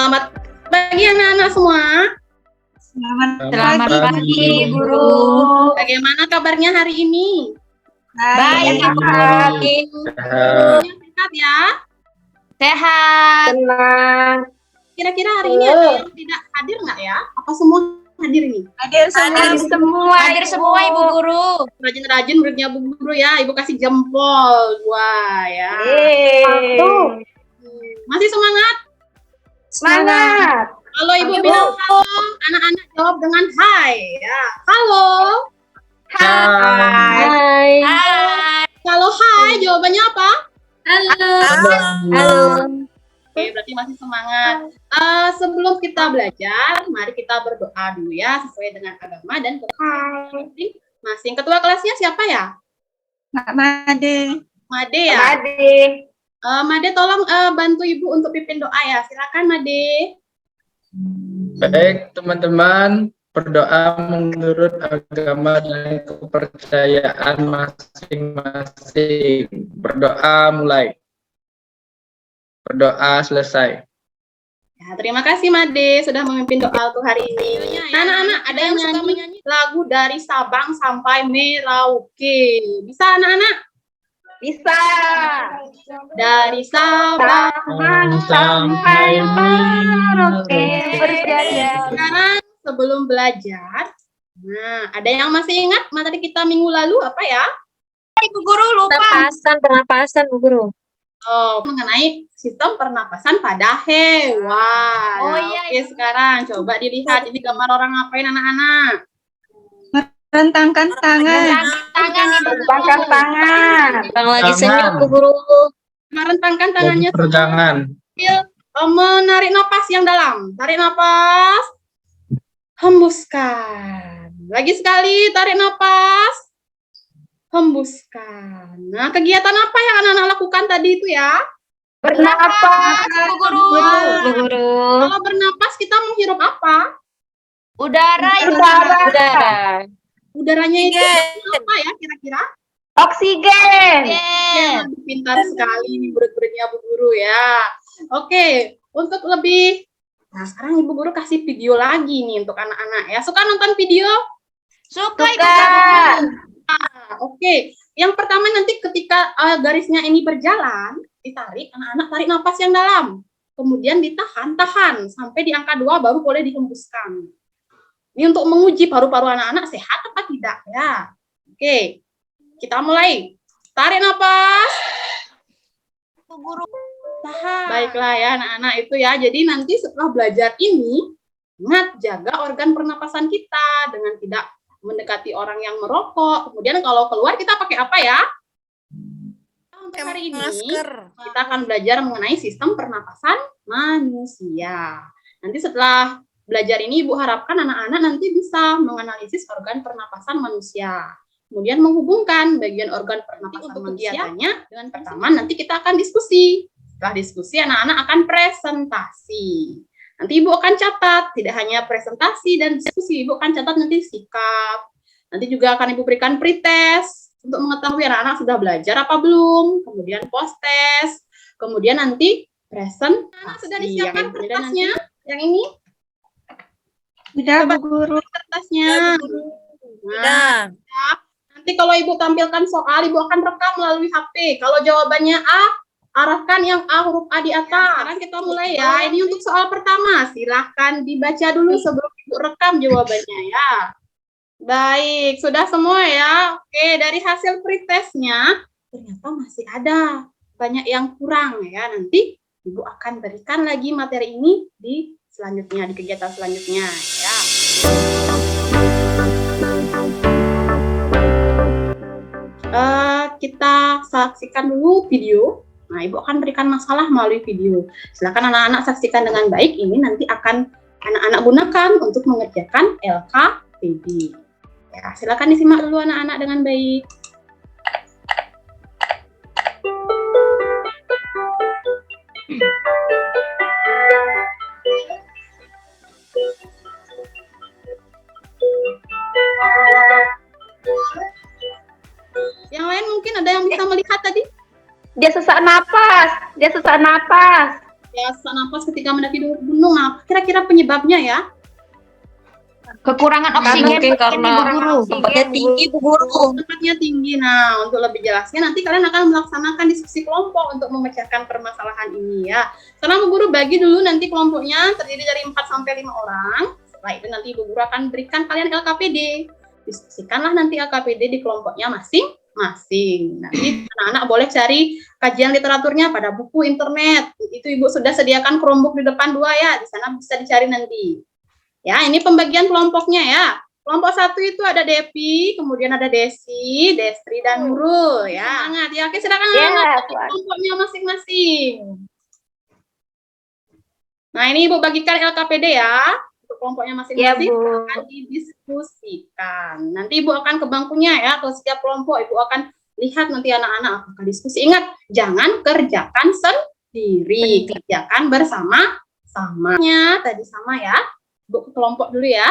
Selamat pagi anak-anak semua. Selamat pagi, Guru. Bagaimana kabarnya hari ini? Baik, Guru. Sehat ya? Sehat. Tenang. Kira-kira hari ini ada yang tidak hadir nggak ya? Apa semua hadir ini? Hadir semua, Ibu Guru. Rajin-rajin muridnya Bu Guru ya. Ibu kasih jempol 2 ya. Satu. Masih semangat? Semangat. Kalau Ibu bilang halo, anak-anak jawab dengan hai ya. Halo. Hai. Hai. Kalau hai jawabannya apa? Halo. Oke, berarti masih semangat. Sebelum kita belajar, mari kita berdoa dulu ya, sesuai dengan agama dan masing-masing. Ketua kelasnya siapa ya? Mbak Made. Made ya? Made tolong bantu Ibu untuk pimpin doa ya. Silakan Made. Baik, teman-teman, berdoa menurut agama dan kepercayaan masing-masing. Berdoa mulai. Berdoa selesai. Ya, terima kasih Made sudah memimpin doa untuk hari ini. Anak-anak, ada yang suka menyanyi lagu dari Sabang sampai Merauke. Bisa anak-anak? Bisa. Dari Sabang Sampai Merauke berjaya. Sekarang sebelum belajar, nah ada yang masih ingat materi kita minggu lalu apa ya? Ibu Guru lupa. Pernapasan, Bu Guru. Oh, mengenai sistem pernapasan pada hewan. Oh, iya, Oke, sekarang coba dilihat ini gambar orang ngapain anak-anak. Rentangkan tangan. Rentangkan tangan. Bang lagi senyum, Bu Guru. Merentangkan tangannya Pergangan. sambil menarik napas yang dalam. Tarik napas. Hembuskan. Lagi sekali tarik napas. Hembuskan. Nah, kegiatan apa yang anak-anak lakukan tadi itu ya? Bernapas, Bu Guru. Kalau bernapas kita menghirup apa? Udara. Udaranya itu apa ya kira-kira? Oksigen. Ya, pintar sekali nih murid-muridnya Bu Guru ya. Oke, untuk lebih, nah sekarang Ibu Guru kasih video lagi nih untuk anak-anak ya. Suka nonton video? Suka. Oke, yang pertama nanti ketika garisnya ini berjalan, ditarik, anak-anak tarik napas yang dalam. Kemudian tahan sampai di angka 2 baru boleh dihembuskan. Ini untuk menguji paru-paru anak-anak sehat apa tidak ya. Oke, kita mulai. Tarik napas. Bu Guru. Tahan. Baiklah ya anak-anak itu ya. Jadi nanti setelah belajar ini, ingat jaga organ pernapasan kita dengan tidak mendekati orang yang merokok. Kemudian kalau keluar kita pakai apa ya? Untuk hari ini kita akan belajar mengenai sistem pernapasan manusia. Nanti setelah belajar ini Ibu harapkan anak-anak nanti bisa menganalisis organ pernapasan manusia. Kemudian menghubungkan bagian organ pernapasan manusianya dengan pertama nanti kita akan diskusi. Setelah diskusi anak-anak akan presentasi. Nanti Ibu akan catat, tidak hanya presentasi dan diskusi, Ibu akan catat nanti sikap. Nanti juga akan Ibu berikan pretest untuk mengetahui anak-anak sudah belajar apa belum. Kemudian post-test. Kemudian nanti presentasi. Sudah disiapkan kertasnya? Yang ini? Sudah, Bu Guru. Kertasnya. Nah, nanti kalau Ibu tampilkan soal, Ibu akan rekam melalui HP. Kalau jawabannya A, arahkan yang A, huruf A di atas. Sekarang kita mulai ya. Ini untuk soal pertama. Silahkan dibaca dulu sebelum Ibu rekam jawabannya ya. Baik, sudah semua ya. Oke, dari hasil pretestnya, ternyata masih ada banyak yang kurang ya. Nanti Ibu akan berikan lagi materi ini di selanjutnya, di kegiatan selanjutnya ya. Kita saksikan dulu video. Nah, Ibu akan berikan masalah melalui video. Silakan anak-anak saksikan dengan baik. Ini nanti akan anak-anak gunakan untuk mengerjakan LKPD. Ya, silakan disimak dulu anak-anak dengan baik. Yang lain mungkin ada yang bisa melihat tadi? Dia sesak napas. Ya, sesak napas ketika mendaki gunung. Nah, kira-kira penyebabnya ya? Kekurangan oksigen mungkin Bu karena Guru. tempatnya tinggi Bu Guru. Tempatnya tinggi. Nah, untuk lebih jelasnya nanti kalian akan melaksanakan diskusi kelompok untuk memecahkan permasalahan ini ya. Karena Bu Guru bagi dulu nanti kelompoknya terdiri dari 4 sampai 5 orang. Setelah itu nanti Bu Guru akan berikan kalian LKPD. Diskusikanlah nanti LKPD di kelompoknya masing-masing. Nanti anak-anak boleh cari kajian literaturnya pada buku internet. Itu Ibu sudah sediakan Chromebook di depan 2 ya. Di sana bisa dicari nanti. Ya, ini pembagian kelompoknya ya. Kelompok 1 itu ada Depi, kemudian ada Desi, Destri, dan Nurul ya. Semangat ya. Oke, silakan Ya, anak-anak Puan. kelompoknya masing-masing. Nah, ini Ibu bagikan LKPD ya. Untuk kelompoknya Ya, masing-masing Bu. akan didiskusikan. Nanti Ibu akan ke bangkunya ya. Ke setiap kelompok Ibu akan lihat nanti anak-anak apakah diskusi. Ingat, jangan kerjakan sendiri, kerjakan bersama-samanya. Tadi sama ya. Ibu ke kelompok dulu ya.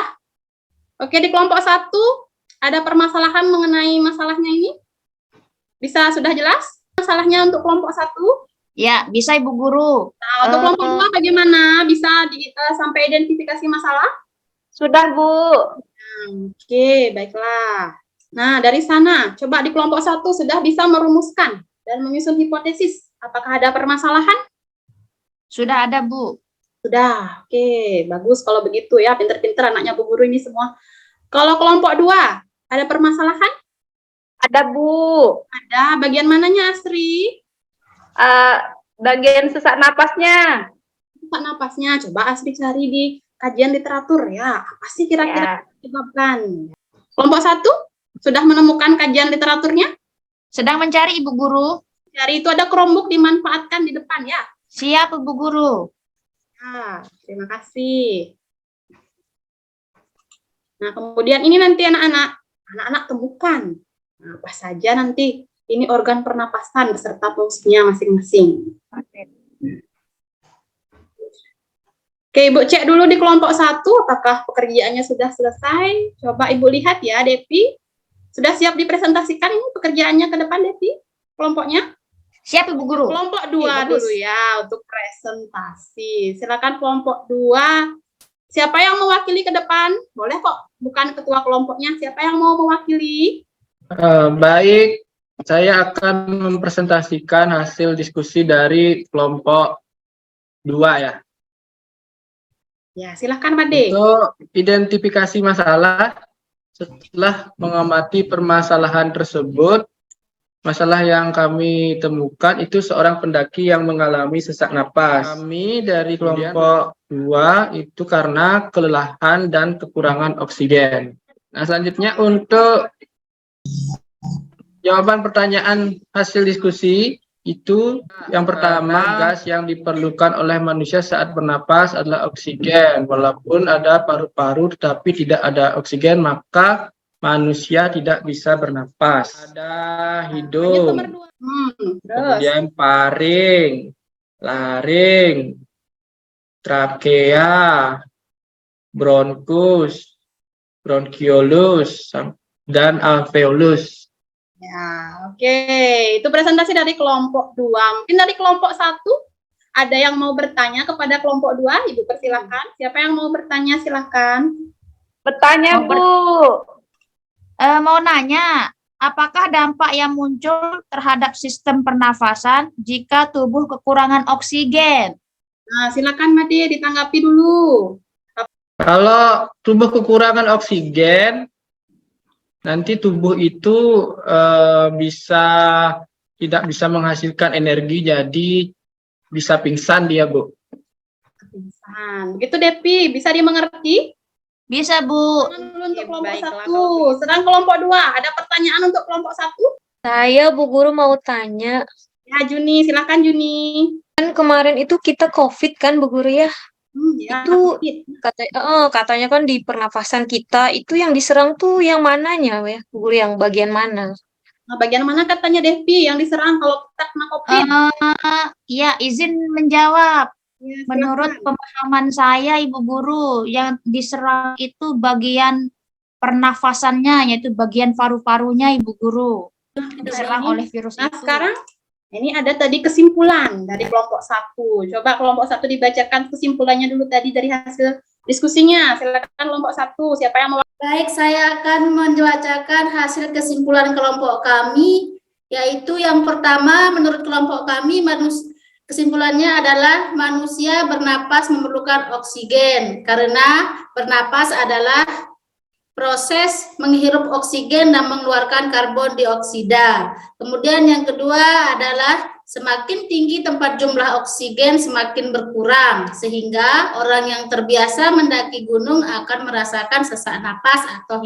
Oke, di kelompok 1 ada permasalahan mengenai masalahnya ini? Bisa sudah jelas masalahnya untuk kelompok 1? Ya, bisa Ibu Guru. Nah, untuk kelompok 2 bagaimana? Bisa sampai identifikasi masalah? Sudah, Bu. Oke, baiklah. Nah, dari sana, coba di kelompok 1 sudah bisa merumuskan dan menyusun hipotesis. Apakah ada permasalahan? Sudah ada Bu. Sudah, oke, bagus kalau begitu ya, pinter-pinter anaknya Bu Guru ini semua. Kalau kelompok 2, ada permasalahan? Ada, Bu. Ada, bagian mananya Asri? Bagian sesak napasnya. Sesak napasnya, coba Asri cari di kajian literatur ya, apa sih kira-kira Ya. menyebabkan? Kelompok 1, sudah menemukan kajian literaturnya? Sedang mencari Ibu Guru. Cari itu ada Chromebook dimanfaatkan di depan ya. Siap Ibu Guru. Ya, terima kasih. Nah, kemudian ini nanti anak-anak temukan. Nah, apa saja nanti ini organ pernapasan beserta fungsinya masing-masing. Oke, Ibu cek dulu di kelompok 1 apakah pekerjaannya sudah selesai. Coba Ibu lihat ya, Depi. Sudah siap dipresentasikan ini pekerjaannya ke depan, Depi? Kelompoknya? Siap Ibu Guru. Kelompok 2 Oke, bagus. dulu ya untuk presentasi. Silakan kelompok 2. Siapa yang mewakili ke depan? Boleh kok, bukan ketua kelompoknya. Siapa yang mau mewakili? Baik, saya akan mempresentasikan hasil diskusi dari kelompok 2 ya. Ya, silakan Made. Untuk identifikasi masalah, setelah mengamati permasalahan tersebut, masalah yang kami temukan itu seorang pendaki yang mengalami sesak napas. Kami dari kelompok 2 itu karena kelelahan dan kekurangan oksigen. Nah, selanjutnya untuk jawaban pertanyaan hasil diskusi itu yang pertama, gas yang diperlukan oleh manusia saat bernapas adalah oksigen. Walaupun ada paru-paru tetapi tidak ada oksigen, maka manusia tidak bisa bernapas. Ada hidung, Terus. kemudian paring, laring, trakea, bronkus, bronkiolus, dan alveolus. Ya, oke. Itu presentasi dari kelompok 2. Mungkin dari kelompok 1 ada yang mau bertanya kepada kelompok 2? Ibu persilahkan. Siapa yang mau bertanya silahkan. Bertanya, Bu. Mau nanya, apakah dampak yang muncul terhadap sistem pernafasan jika tubuh kekurangan oksigen? Nah, silakan Made ditanggapi dulu. Kalau tubuh kekurangan oksigen, nanti tubuh itu tidak bisa menghasilkan energi, jadi bisa pingsan dia, Bu. Pingsan. Begitu Depi, bisa dimengerti? Bisa Bu. Jangan dulu untuk kelompok baiklah, 1. Sedang kelompok 2, ada pertanyaan untuk kelompok 1? Saya, Bu Guru, mau tanya. Ya, Juni, silakan Juni. Kan kemarin itu kita COVID kan, Bu Guru ya? Ya, Itu COVID. katanya kan di pernafasan kita, itu yang diserang tuh yang mananya ya, Bu Guru, yang bagian mana? Nah, bagian mana katanya Devi yang diserang kalau kita kena COVID? Ya, izin menjawab. Ya, Menurut silakan. pemahaman saya, Ibu Guru, yang diserang itu bagian pernafasannya, yaitu bagian paru-parunya, Ibu Guru. Diserang oleh virus Nah, itu. sekarang Ini ada tadi kesimpulan dari kelompok 1. Coba kelompok 1 dibacakan kesimpulannya dulu tadi dari hasil diskusinya. Silakan kelompok 1. Siapa yang mau? Baik, saya akan membacakan hasil kesimpulan kelompok kami, yaitu yang pertama, menurut kelompok kami, kesimpulannya adalah manusia bernapas memerlukan oksigen, karena bernapas adalah proses menghirup oksigen dan mengeluarkan karbon dioksida. Kemudian yang kedua adalah semakin tinggi tempat jumlah oksigen semakin berkurang, sehingga orang yang terbiasa mendaki gunung akan merasakan sesak napas atau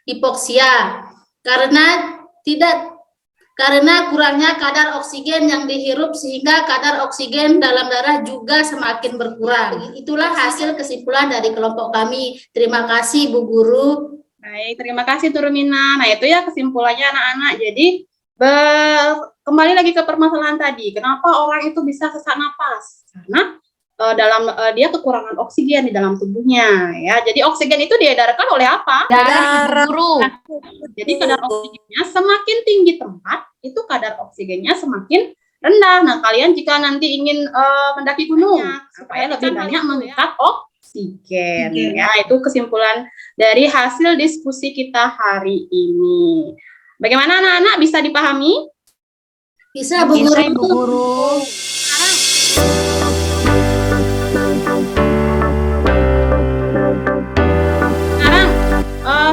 hipoksia karena kurangnya kadar oksigen yang dihirup, sehingga kadar oksigen dalam darah juga semakin berkurang. Itulah hasil kesimpulan dari kelompok kami. Terima kasih Bu Guru. Baik, terima kasih Turmina. Nah, itu ya kesimpulannya anak-anak. Jadi kembali lagi ke permasalahan tadi. Kenapa orang itu bisa sesak napas? Karena dia kekurangan oksigen di dalam tubuhnya, ya. Jadi oksigen itu diedarkan oleh apa? Darah. Guru. Jadi kadar oksigennya semakin tinggi tempat, itu kadar oksigennya semakin rendah. Nah, kalian jika nanti ingin mendaki gunung, supaya lebih banyak mengikat oksigen. Ya, itu kesimpulan dari hasil diskusi kita hari ini. Bagaimana anak-anak, bisa dipahami? Bisa Bu Bisa, Guru. Bu Guru. Sekarang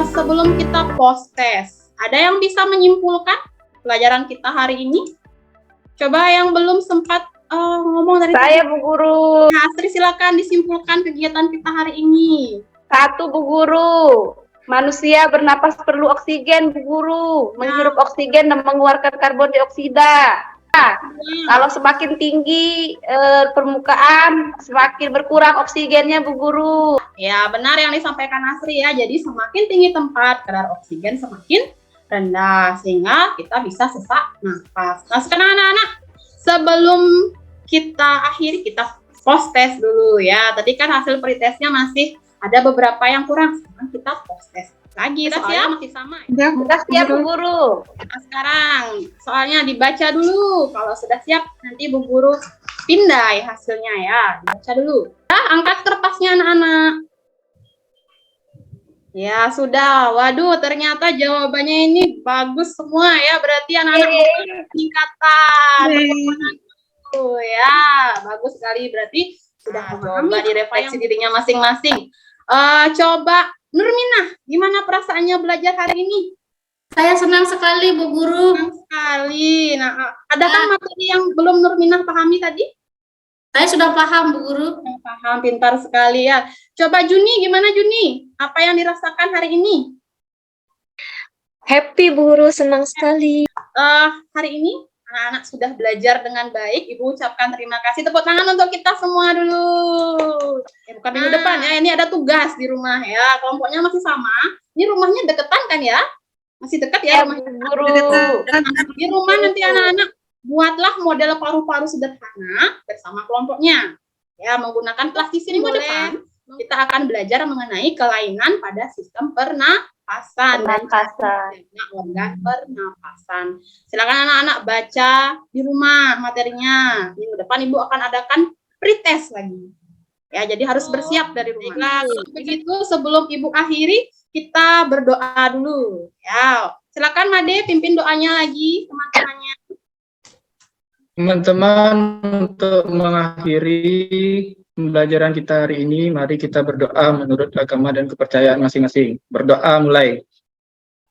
sebelum kita post test, ada yang bisa menyimpulkan pelajaran kita hari ini? Coba yang belum sempat ngomong dari Saya Bu Guru. Astri, silakan disimpulkan kegiatan kita hari ini. 1 Bu Guru. Manusia bernapas perlu oksigen Bu Guru. Menghirup oksigen dan mengeluarkan karbon dioksida. Kalau semakin tinggi permukaan, semakin berkurang oksigennya Bu Guru. Ya, benar yang disampaikan Astri ya. Jadi semakin tinggi tempat, kadar oksigen semakin rendah, sehingga kita bisa sesak nafas. Nah, sekarang anak-anak, sebelum kita akhiri, kita post test dulu ya. Tadi kan hasil pretestnya masih ada beberapa yang kurang. Sekarang kita post test lagi. Sudah siap? Masih sama. Sudah siap Bu Guru. Nah, sekarang soalnya dibaca dulu. Kalau sudah siap, nanti Bu Guru pindai hasilnya ya. Dibaca dulu. Nah, angkat kertasnya anak-anak. Ya, sudah. Waduh, ternyata jawabannya ini bagus semua ya. Berarti anak-anak peningkatan. Ya, bagus sekali. Berarti sudah coba direfleksi dirinya masing-masing. Coba Nurmina, gimana perasaannya belajar hari ini? Saya senang sekali Bu Guru. Senang sekali. Nah, adakah materi yang belum Nurmina pahami tadi? Saya sudah paham Bu Guru. Paham, pintar sekali ya. Coba Juni, gimana Juni? Apa yang dirasakan hari ini? Happy Bu Guru, senang sekali. Hari ini anak-anak sudah belajar dengan baik. Ibu ucapkan terima kasih. Tepuk tangan untuk kita semua dulu. Bukan minggu depan ya. Ini ada tugas di rumah ya. Kelompoknya masih sama. Ini rumahnya deketan kan ya? Masih dekat ya rumahnya. Bu Guru. Di rumah nanti anak-anak buatlah model paru-paru sederhana bersama kelompoknya. Ya, minggu depan kita akan belajar mengenai kelainan pada sistem pernapasan dan organ pernapasan. Silakan anak-anak baca di rumah materinya. Minggu depan Ibu akan adakan pretest lagi. Ya, jadi harus bersiap dari rumah. Begitu sebelum Ibu akhiri, kita berdoa dulu. Ya, silakan Made pimpin doanya lagi teman-temannya. Teman-teman, untuk mengakhiri pembelajaran kita hari ini, mari kita berdoa menurut agama dan kepercayaan masing-masing. Berdoa mulai.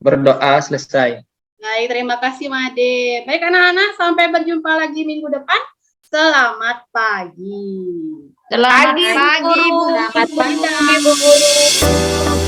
Berdoa selesai. Baik, terima kasih Made. Baik anak-anak, sampai berjumpa lagi minggu depan. Selamat pagi. Selamat Pagi, Bu pagi, Guru. Bu. Selamat pagi Bu Guru.